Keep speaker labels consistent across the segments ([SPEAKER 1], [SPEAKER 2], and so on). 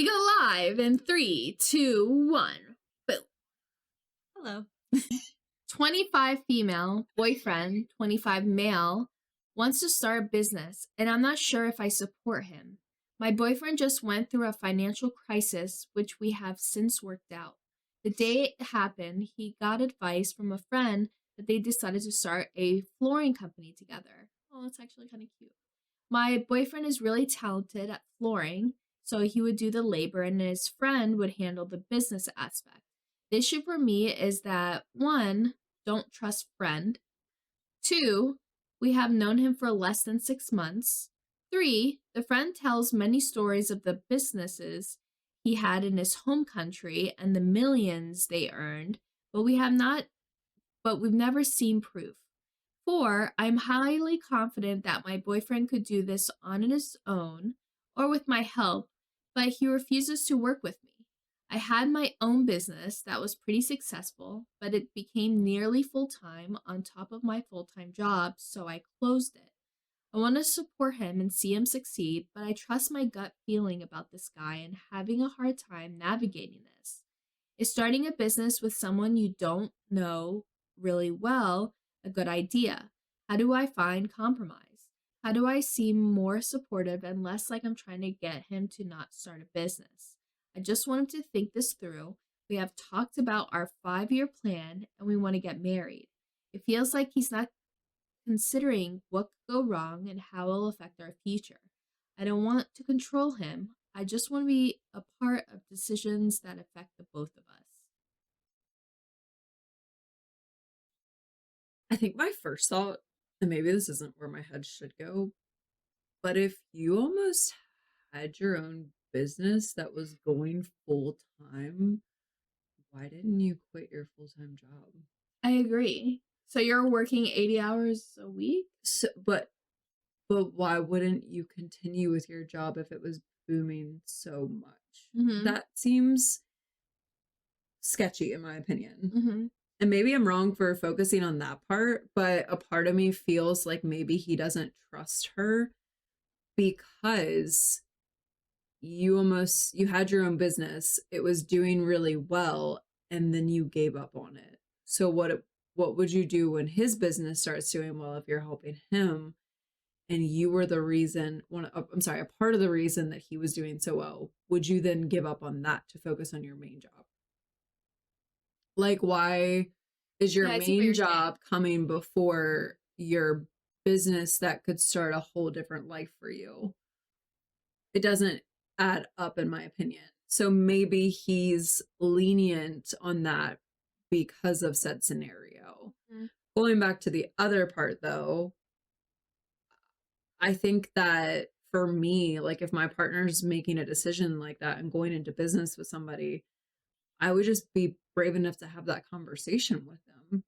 [SPEAKER 1] We go live in 3, 2, 1. Boom.
[SPEAKER 2] Hello.
[SPEAKER 1] 25 female, boyfriend, 25 male, wants to start a business, and I'm not sure if I support him. My boyfriend just went through a financial crisis, which we have since worked out. The day it happened, he got advice from a friend that they decided to start a flooring company together. Oh, that's actually kind of cute. My boyfriend is really talented at flooring, so he would do the labor and his friend would handle the business aspect. The issue for me is that 1, don't trust friend. 2, we have known him for less than 6 months. 3, the friend tells many stories of the businesses he had in his home country and the millions they earned, but we've never seen proof. 4, I'm highly confident that my boyfriend could do this on his own or with my help, but he refuses to work with me. I had my own business that was pretty successful, but it became nearly full-time on top of my full-time job, so I closed it. I want to support him and see him succeed, but I trust my gut feeling about this guy and having a hard time navigating this. Is starting a business with someone you don't know really well a good idea? How do I find compromise? How do I seem more supportive and less like I'm trying to get him to not start a business? I just want him to think this through. We have talked about our 5-year plan and we want to get married. It feels like he's not considering what could go wrong and how it'll affect our future. I don't want to control him. I just want to be a part of decisions that affect the both of us.
[SPEAKER 2] I think my first thought, and maybe this isn't where my head should go, but if you almost had your own business that was going full time, why didn't you quit your full-time job?
[SPEAKER 1] I agree. So you're working 80 hours a week?
[SPEAKER 2] But why wouldn't you continue with your job if it was booming so much?
[SPEAKER 1] Mm-hmm.
[SPEAKER 2] That seems sketchy in my opinion.
[SPEAKER 1] Mm-hmm.
[SPEAKER 2] And maybe I'm wrong for focusing on that part, but a part of me feels like maybe he doesn't trust her because you had your own business, it was doing really well, and then you gave up on it. So what would you do when his business starts doing well if you're helping him and you were the reason, a part of the reason that he was doing so well? Would you then give up on that to focus on your main job? Like, why is your main job coming before your business that could start a whole different life for you? It doesn't add up, in my opinion. So maybe he's lenient on that because of said scenario. Mm-hmm. Going back to the other part, though, I think that for me, like if my partner's making a decision like that and going into business with somebody, I would just be brave enough to have that conversation with them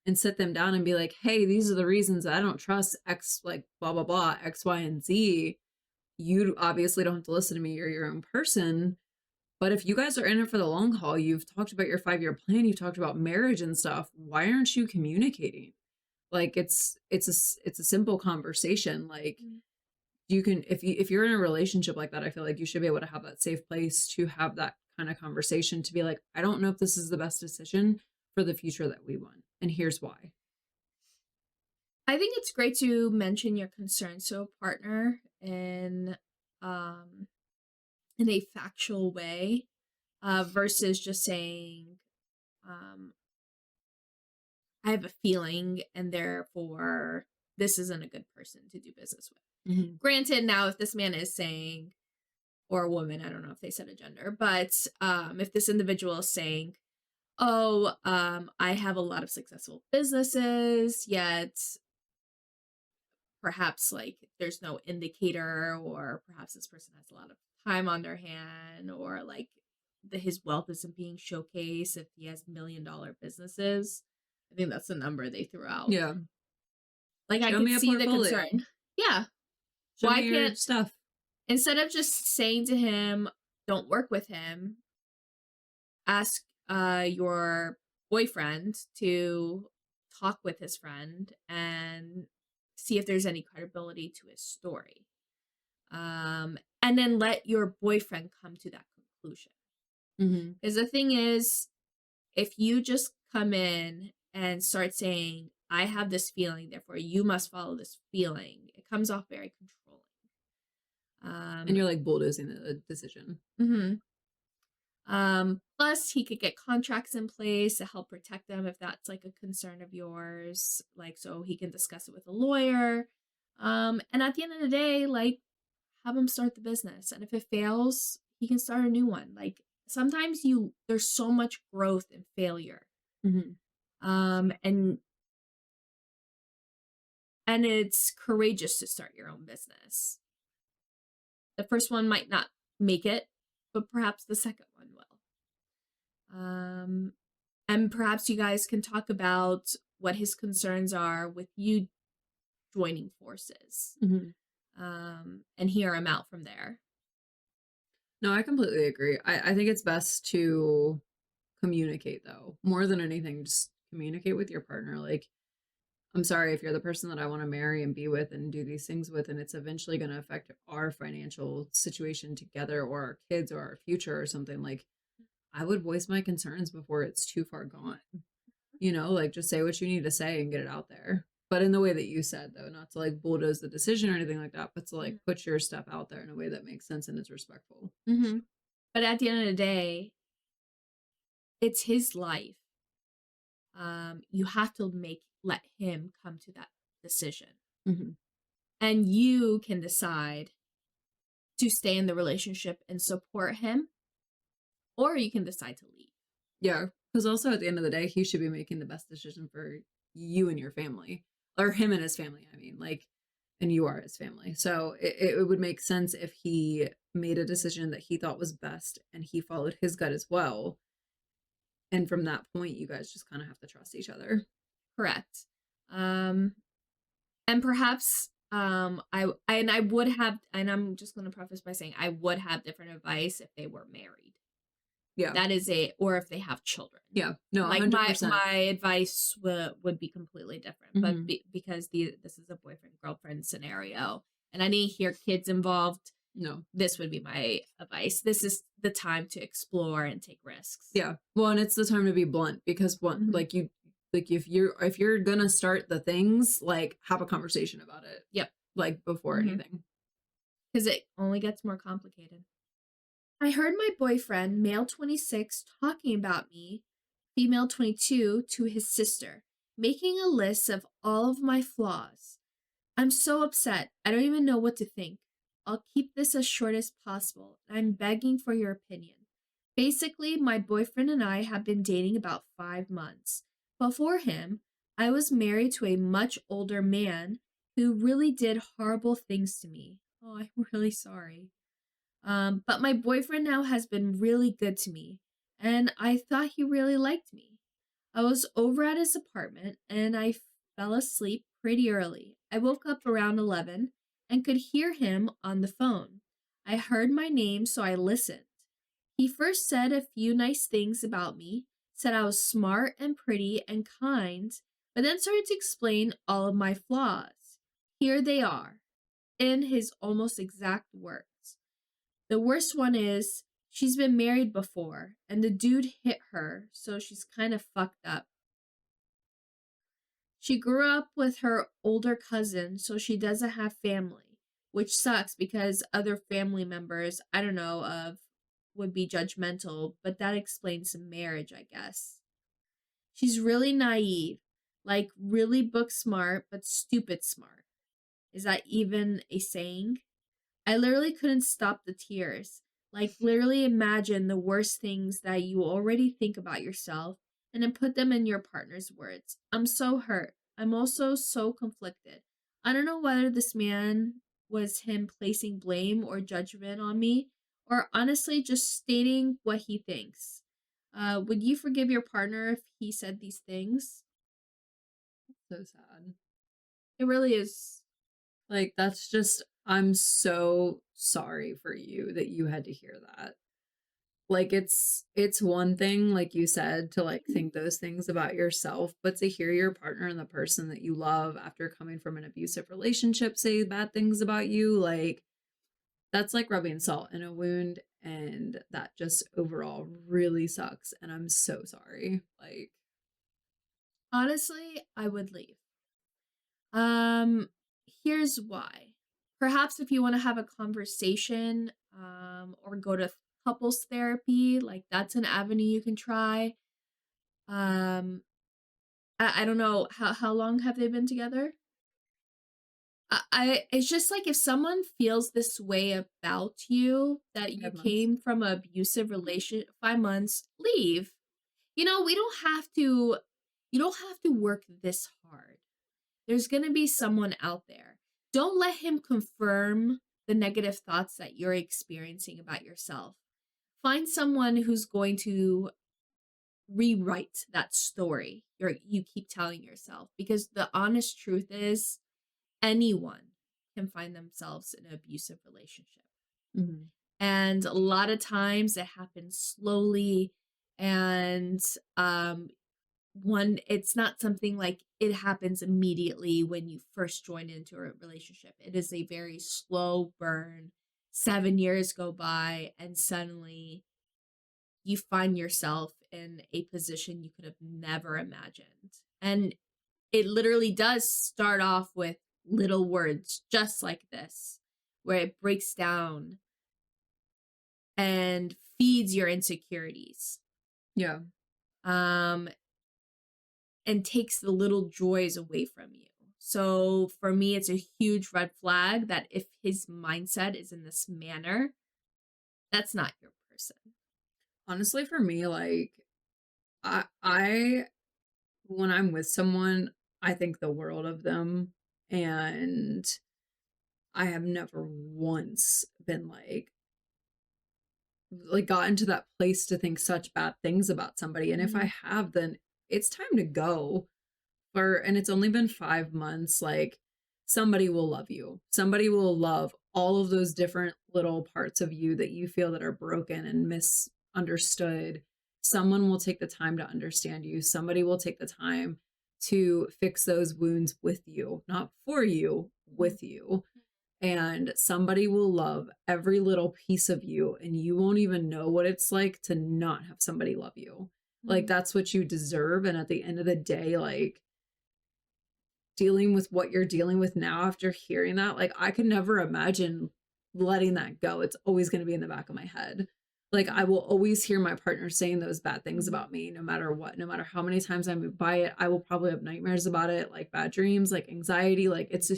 [SPEAKER 2] and sit them down and be like, hey, these are the reasons I don't trust X, like blah, blah, blah, X, Y, and Z. You obviously don't have to listen to me. You're your own person. But if you guys are in it for the long haul, you've talked about your 5-year plan, you've talked about marriage and stuff. Why aren't you communicating? Like it's a simple conversation. Like you can, if you're in a relationship like that, I feel like you should be able to have that safe place to have that kind of conversation, to be like, I don't know if this is the best decision for the future that we want, and here's why.
[SPEAKER 1] I think it's great to mention your concerns to a partner in a factual way, versus just saying, I have a feeling and therefore this isn't a good person to do business with. Mm-hmm. Granted, now if this man is saying, or a woman, I don't know if they said a gender, but if this individual is saying, oh, I have a lot of successful businesses, yet perhaps like there's no indicator, or perhaps this person has a lot of time on their hand, or like his wealth isn't being showcased if he has $1 million businesses. I think that's the number they threw out.
[SPEAKER 2] Yeah.
[SPEAKER 1] Like I can see the concern. Yeah.
[SPEAKER 2] Why can't stuff?
[SPEAKER 1] Instead of just saying to him, don't work with him, ask your boyfriend to talk with his friend and see if there's any credibility to his story. and then let your boyfriend come to that conclusion.
[SPEAKER 2] Mhm.
[SPEAKER 1] Because the thing is, if you just come in and start saying, I have this feeling, therefore you must follow this feeling, it comes off very controlling.
[SPEAKER 2] And you're, like, bulldozing the decision.
[SPEAKER 1] Mhm. Plus he could get contracts in place to help protect them if that's like a concern of yours, like so he can discuss it with a lawyer. And at the end of the day, like have him start the business. And if it fails, he can start a new one. Like sometimes there's so much growth in failure.
[SPEAKER 2] Mhm.
[SPEAKER 1] And it's courageous to start your own business. The first one might not make it, but perhaps the second one will. And perhaps you guys can talk about what his concerns are with you joining forces,
[SPEAKER 2] Mhm.
[SPEAKER 1] and hear him out from there.
[SPEAKER 2] No, I completely agree. I think it's best to communicate, though. More than anything, just communicate with your partner. Like, I'm sorry if you're the person that I want to marry and be with and do these things with, and it's eventually going to affect our financial situation together or our kids or our future or something. Like, I would voice my concerns before it's too far gone. Like just say what you need to say and get it out there. But in the way that you said, though, not to like bulldoze the decision or anything like that, but to like put your stuff out there in a way that makes sense and is respectful.
[SPEAKER 1] Mm-hmm. But at the end of the day, it's his life. You have to let him come to that decision.
[SPEAKER 2] Mm-hmm.
[SPEAKER 1] And you can decide to stay in the relationship and support him, or you can decide to leave.
[SPEAKER 2] Yeah, because also at the end of the day, he should be making the best decision for you and your family, or him and his family. I mean, like, and you are his family. So it would make sense if he made a decision that he thought was best and he followed his gut as well. And from that point, you guys just kind of have to trust each other.
[SPEAKER 1] Correct. And perhaps I would have, and I'm just going to preface by saying I would have different advice if they were married.
[SPEAKER 2] Yeah.
[SPEAKER 1] That is or if they have children.
[SPEAKER 2] Yeah. No,
[SPEAKER 1] like
[SPEAKER 2] 100%.
[SPEAKER 1] my advice would be completely different. But because this is a boyfriend girlfriend scenario, and I didn't hear kids involved,
[SPEAKER 2] no,
[SPEAKER 1] this would be my advice. This is the time to explore and take risks.
[SPEAKER 2] Yeah. Well, and it's the time to be blunt because like if you're gonna start the things, like have a conversation about it.
[SPEAKER 1] Yep.
[SPEAKER 2] Like before anything.
[SPEAKER 1] Because it only gets more complicated. I heard my boyfriend, male 26, talking about me, female 22, to his sister, making a list of all of my flaws. I'm so upset. I don't even know what to think. I'll keep this as short as possible. I'm begging for your opinion. Basically, my boyfriend and I have been dating about 5 months. Before him, I was married to a much older man who really did horrible things to me. Oh, I'm really sorry. But my boyfriend now has been really good to me, and I thought he really liked me. I was over at his apartment and I fell asleep pretty early. I woke up around 11 and could hear him on the phone. I heard my name, so I listened. He first said a few nice things about me, said I was smart and pretty and kind, but then started to explain all of my flaws. Here they are, in his almost exact words. The worst one is she's been married before, and the dude hit her, so she's kind of fucked up. She grew up with her older cousin, so she doesn't have family, which sucks because other family members, I don't know, would be judgmental, but that explains some marriage, I guess. She's really naive, like really book smart, but stupid smart. Is that even a saying? I literally couldn't stop the tears. Like, literally imagine the worst things that you already think about yourself and then put them in your partner's words. I'm so hurt. I'm also so conflicted. I don't know whether this man was him placing blame or judgment on me, or honestly just stating what he thinks. Would you forgive your partner if he said these things?
[SPEAKER 2] So sad.
[SPEAKER 1] It really is.
[SPEAKER 2] Like that's just I'm so sorry for you that you had to hear that. Like it's one thing, like you said, to like think those things about yourself, but to hear your partner and the person that you love after coming from an abusive relationship say bad things about you, like That's like rubbing salt in a wound, and that just overall really sucks, and I'm so sorry. Like,
[SPEAKER 1] Honestly, I would leave. Um, Here's why. Perhaps if you want to have a conversation, or go to couples therapy, like that's an avenue you can try. Um, I don't know how long have they been together? It's just like if someone feels this way about you that you
[SPEAKER 2] 5 months.
[SPEAKER 1] came from an abusive relation 5 months, leave. You know, we don't have to you don't have to work this hard. There's going to be someone out there. Don't let him confirm the negative thoughts that you're experiencing about yourself. Find someone who's going to rewrite that story you keep telling yourself, because the honest truth is anyone can find themselves in an abusive relationship.
[SPEAKER 2] Mhm.
[SPEAKER 1] And a lot of times it happens slowly, and one it's not something like it happens immediately when you first join into a relationship. It is a very slow burn. 7 years go by and suddenly you find yourself in a position you could have never imagined. And it literally does start off with little words just like this, where it breaks down and feeds your insecurities.
[SPEAKER 2] Yeah.
[SPEAKER 1] Um and takes the little joys away from you. So for me, it's a huge red flag that if his mindset is in this manner, that's not your person.
[SPEAKER 2] Honestly, for me, like, I when I'm with someone, I think the world of them, and I have never once been like gotten to that place to think such bad things about somebody. And if I
[SPEAKER 1] Mhm.
[SPEAKER 2] have, then it's time to go. And it's only been 5 months. Like, somebody will love you. Somebody will love all of those different little parts of you that you feel that are broken and misunderstood. Someone will take the time to understand you. Somebody will take the time to fix those wounds with you, not for you, with you. And somebody will love every little piece of you, and you won't even know what it's like to not have somebody love you. Like,
[SPEAKER 1] Mhm.
[SPEAKER 2] that's what you deserve. And at the end of the day, like, dealing with what you're dealing with now after hearing that, like, I could never imagine letting that go. It's always going to be in the back of my head. Like, I will always hear my partner saying those bad things
[SPEAKER 1] Mhm.
[SPEAKER 2] about me, no matter what, no matter how many times I move by it. I will probably have nightmares about it, like bad dreams, like anxiety. Like, it's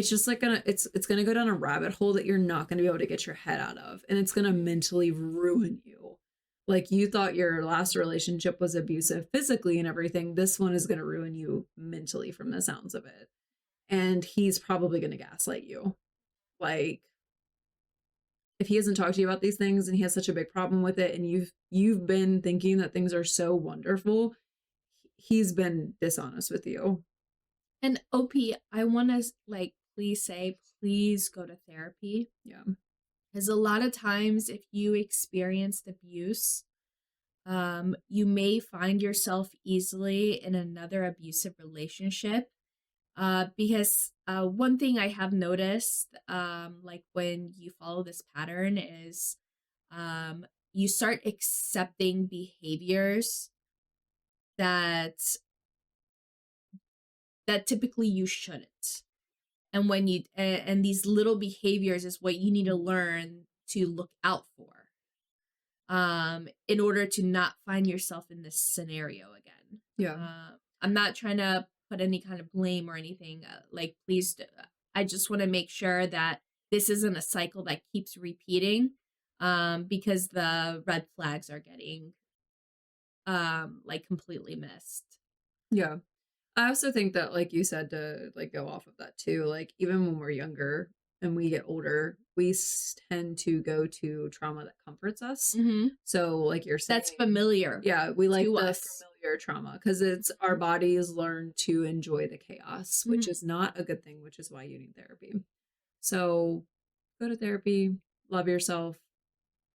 [SPEAKER 2] just like it's gonna go down a rabbit hole that you're not gonna be able to get your head out of, and it's gonna mentally ruin you. Like, you thought your last relationship was abusive physically and everything. This one is gonna ruin you mentally from the sounds of it. And he's probably gonna gaslight you. Like, if he hasn't talked to you about these things and he has such a big problem with it, and you've been thinking that things are so wonderful, he's been dishonest with you.
[SPEAKER 1] And OP, I want to like please say, please go to therapy.
[SPEAKER 2] Yeah.
[SPEAKER 1] Because a lot of times, if you experienced abuse, you may find yourself easily in another abusive relationship. Because one thing I have noticed, like when you follow this pattern, is you start accepting behaviors that typically you shouldn't. And when and these little behaviors is what you need to learn to look out for, in order to not find yourself in this scenario again.
[SPEAKER 2] Yeah.
[SPEAKER 1] I'm not trying to put any kind of blame or anything. Like, please, I just want to make sure that this isn't a cycle that keeps repeating, because the red flags are getting like completely missed.
[SPEAKER 2] Yeah. I also think that, like you said, to like go off of that too, like, even when we're younger and we get older, we tend to go to trauma that comforts us.
[SPEAKER 1] Mm-hmm.
[SPEAKER 2] So, like you're saying,
[SPEAKER 1] That's familiar
[SPEAKER 2] yeah, we like
[SPEAKER 1] to
[SPEAKER 2] the
[SPEAKER 1] us.
[SPEAKER 2] familiar trauma because it's our bodies learn to enjoy the chaos, which
[SPEAKER 1] Mm-hmm.
[SPEAKER 2] is not a good thing, which is why you need therapy. So, go to therapy, love yourself,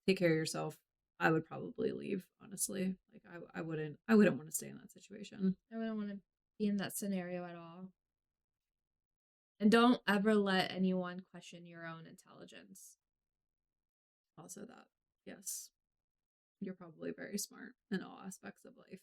[SPEAKER 2] take care of yourself. I would probably leave, honestly. Like, I wouldn't want to stay in that situation.
[SPEAKER 1] I wouldn't want to be in that scenario at all. And don't ever let anyone question your own intelligence.
[SPEAKER 2] Also that. Yes. You're probably very smart in all aspects of life.